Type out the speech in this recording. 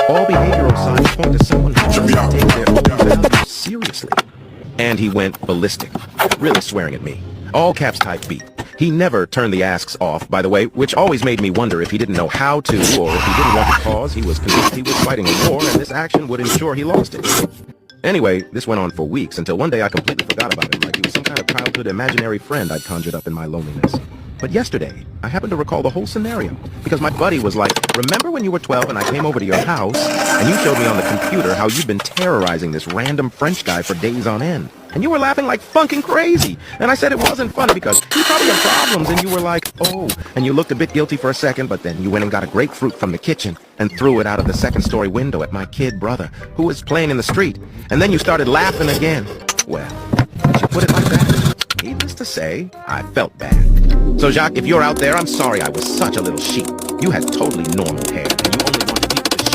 All behavioral signs point to someone who doesn't take their own values seriously. And he went ballistic, really swearing at me. All caps type beat. He never turned the asks off, by the way, which always made me wonder if he didn't know how to, or if he didn't want to cause. He was convinced he was fighting a war, and this action would ensure he lost it. Anyway, this went on for weeks, until one day I completely forgot about him, like he was some kind of childhood imaginary friend I'd conjured up in my loneliness. But yesterday, I happened to recall the whole scenario, because my buddy was like, remember when you were 12 and I came over to your house, and you showed me on the computer how you'd been terrorizing this random French guy for days on end? And you were laughing like fucking crazy. And I said it wasn't funny because he probably had problems, and you were like, oh. And you looked a bit guilty for a second, but then you went and got a grapefruit from the kitchen and threw it out of the second-story window at my kid brother, who was playing in the street. And then you started laughing again. Well, did you put it like that? Needless to say, I felt bad. So Jacques, if you're out there, I'm sorry I was such a little sheep. You had totally normal hair.